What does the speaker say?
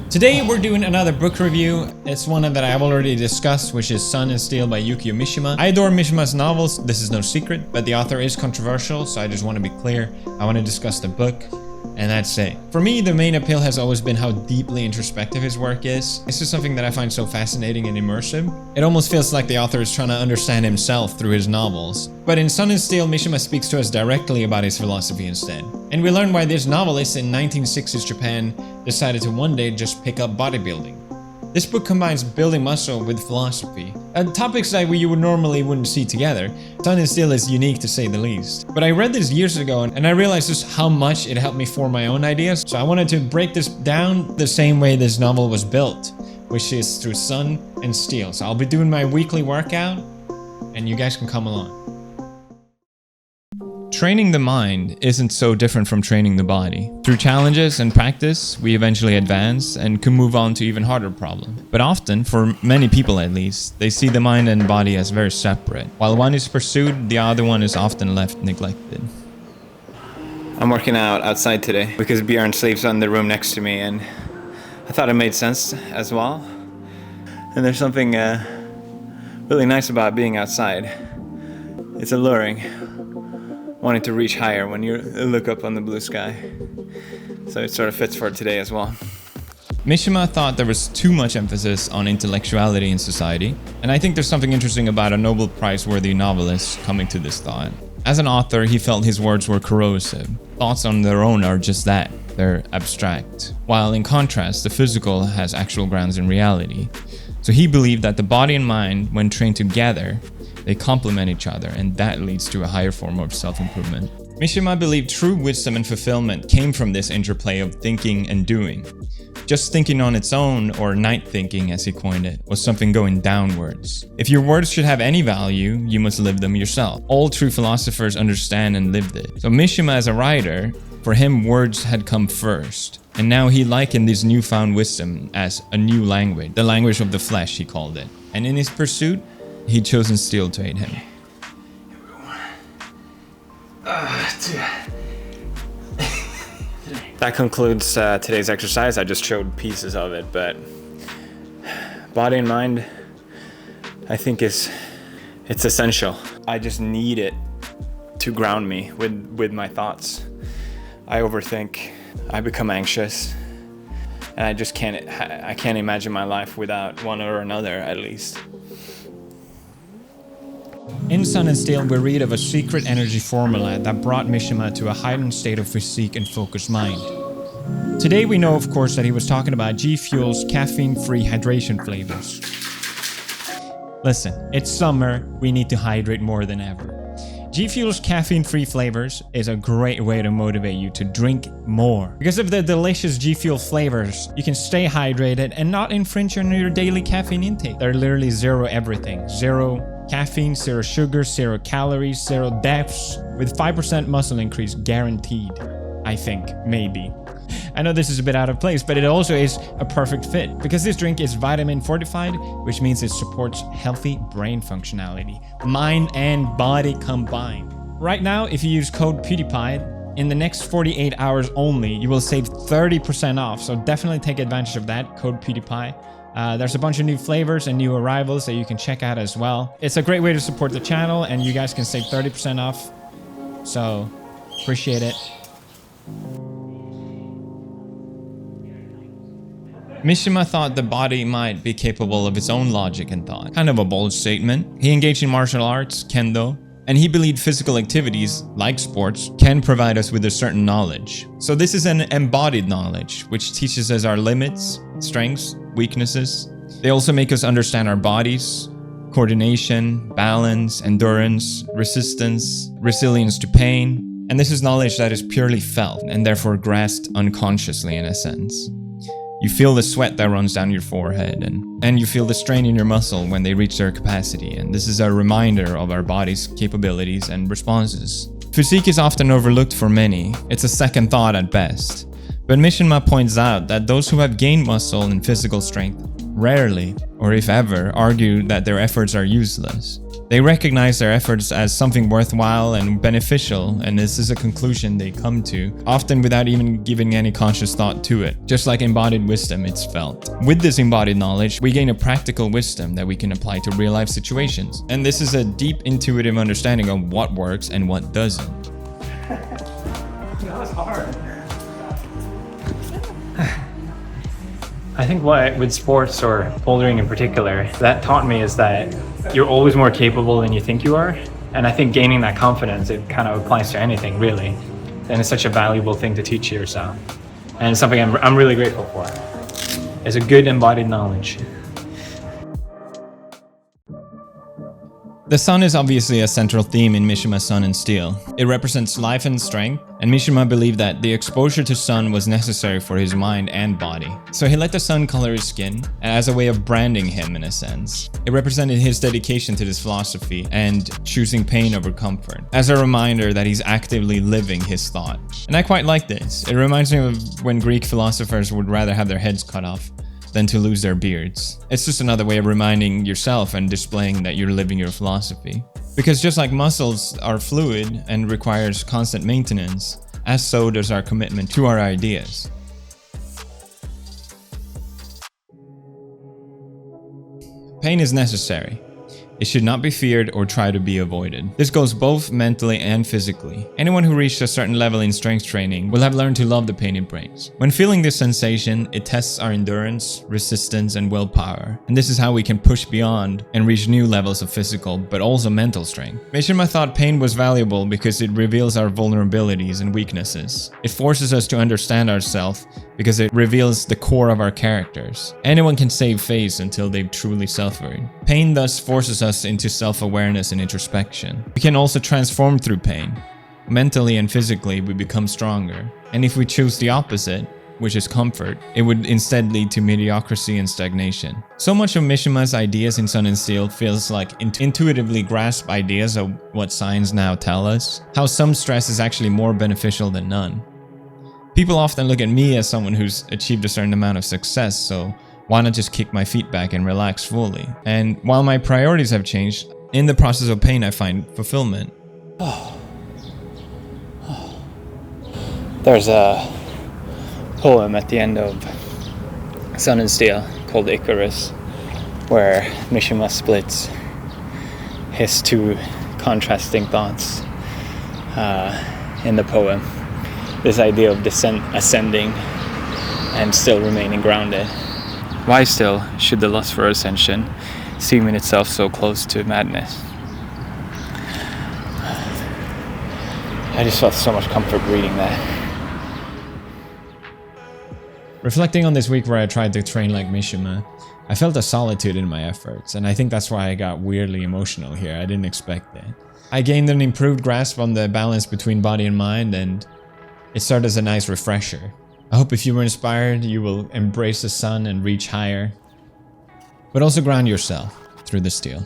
Today we're doing another book review. It's one that I've already discussed, which is Sun and Steel by Yukio Mishima. I adore Mishima's novels, this is no secret, but the author is controversial, so I just want to be clear. I want to discuss the book, and that's it. For me, the main appeal has always been how deeply introspective his work is. This is something that I find so fascinating and immersive. It almost feels like the author is trying to understand himself through his novels. But in Sun and Steel, Mishima speaks to us directly about his philosophy instead. And we learn why this novelist in 1960s Japan decided to one day just pick up bodybuilding. This book combines building muscle with philosophy, topics that you wouldn't see together. Sun and Steel is unique to say the least. But I read this years ago and I realized just how much it helped me form my own ideas. So I wanted to break this down the same way this novel was built, which is through Sun and Steel. So I'll be doing my weekly workout and you guys can come along. Training the mind isn't so different from training the body. Through challenges and practice, we eventually advance and can move on to even harder problems. But often, for many people at least, they see the mind and body as very separate. While one is pursued, the other one is often left neglected. I'm working out outside today because Bjorn sleeps in the room next to me, and I thought it made sense as well. And there's something really nice about being outside. It's alluring. Wanting to reach higher when you look up on the blue sky. So it sort of fits for today as well. Mishima thought there was too much emphasis on intellectuality in society, and I think there's something interesting about a Nobel Prize-worthy novelist coming to this thought. As an author, he felt his words were corrosive. Thoughts on their own are just that, they're abstract. While in contrast, the physical has actual grounds in reality. So he believed that the body and mind, when trained together, they complement each other, and that leads to a higher form of self-improvement. Mishima believed true wisdom and fulfillment came from this interplay of thinking and doing. Just thinking on its own, or night thinking as he coined it, was something going downwards. If your words should have any value, you must live them yourself. All true philosophers understand and lived it. So Mishima as a writer, for him words had come first. And now he likened this newfound wisdom as a new language, the language of the flesh he called it. And in his pursuit, he'd chosen Steel to aid him. That concludes today's exercise. I just showed pieces of it, but body and mind, I think it's essential. I just need it to ground me with my thoughts. I overthink, I become anxious, and I can't imagine my life without one or another at least. In Sun and Steel, we read of a secret energy formula that brought Mishima to a heightened state of physique and focused mind. Today we know, of course, that he was talking about G Fuel's caffeine-free hydration flavors. Listen, it's summer, we need to hydrate more than ever. G Fuel's caffeine-free flavors is a great way to motivate you to drink more. Because of the delicious G Fuel flavors, you can stay hydrated and not infringe on your daily caffeine intake. They're literally zero everything. Zero caffeine, zero sugar, zero calories, zero deaths, with 5% muscle increase guaranteed. I think, maybe. I know this is a bit out of place, but it also is a perfect fit because this drink is vitamin fortified, which means it supports healthy brain functionality, mind and body combined. Right now, if you use code PewDiePie, in the next 48 hours only, you will save 30% off. So definitely take advantage of that, code PewDiePie. There's a bunch of new flavors and new arrivals that you can check out as well. It's a great way to support the channel and you guys can save 30% off. So, appreciate it. Mishima thought the body might be capable of its own logic and thought. Kind of a bold statement. He engaged in martial arts, kendo, and he believed physical activities, like sports, can provide us with a certain knowledge. So this is an embodied knowledge, which teaches us our limits, strengths, weaknesses. They also make us understand our bodies, coordination, balance, endurance, resistance, resilience to pain. And this is knowledge that is purely felt and therefore grasped unconsciously in a sense. You feel the sweat that runs down your forehead and you feel the strain in your muscle when they reach their capacity, and this is a reminder of our body's capabilities and responses. Physique is often overlooked for many, it's a second thought at best. But Mishima points out that those who have gained muscle and physical strength rarely, or if ever, argue that their efforts are useless. They recognize their efforts as something worthwhile and beneficial, and this is a conclusion they come to, often without even giving any conscious thought to it. Just like embodied wisdom, it's felt. With this embodied knowledge, we gain a practical wisdom that we can apply to real-life situations. And this is a deep intuitive understanding of what works and what doesn't. That was hard. I think what with sports or bouldering in particular, that taught me is that you're always more capable than you think you are. And I think gaining that confidence, it kind of applies to anything really. And it's such a valuable thing to teach yourself. And it's something I'm really grateful for. It's a good embodied knowledge. The sun is obviously a central theme in Mishima's Sun and Steel. It represents life and strength, and Mishima believed that the exposure to sun was necessary for his mind and body. So he let the sun color his skin, as a way of branding him in a sense. It represented his dedication to this philosophy and choosing pain over comfort, as a reminder that he's actively living his thought. And I quite like this. It reminds me of when Greek philosophers would rather have their heads cut off than to lose their beards. It's just another way of reminding yourself and displaying that you're living your philosophy. Because just like muscles are fluid and requires constant maintenance, as so does our commitment to our ideas. Pain is necessary. It should not be feared or try to be avoided. This goes both mentally and physically. Anyone who reached a certain level in strength training will have learned to love the pain it brings. When feeling this sensation, it tests our endurance, resistance, and willpower. And this is how we can push beyond and reach new levels of physical, but also mental strength. Mishima thought pain was valuable because it reveals our vulnerabilities and weaknesses. It forces us to understand ourselves because it reveals the core of our characters. Anyone can save face until they've truly suffered. Pain thus forces us into self-awareness and introspection. We can also transform through pain. Mentally and physically, we become stronger. And if we choose the opposite, which is comfort, it would instead lead to mediocrity and stagnation. So much of Mishima's ideas in Sun and Steel feels like intuitively grasp ideas of what science now tell us, how some stress is actually more beneficial than none. People often look at me as someone who's achieved a certain amount of success, so why not just kick my feet back and relax fully? And while my priorities have changed, in the process of pain I find fulfillment. There's a poem at the end of Sun and Steel called Icarus, where Mishima splits his two contrasting thoughts in the poem. This idea of ascending and still remaining grounded. Why still should the lust for ascension seem in itself so close to madness? I just felt so much comfort reading that. Reflecting on this week where I tried to train like Mishima, I felt a solitude in my efforts, and I think that's why I got weirdly emotional here. I didn't expect that. I gained an improved grasp on the balance between body and mind, and it served as a nice refresher. I hope if you were inspired, you will embrace the sun and reach higher, but also ground yourself through the steel.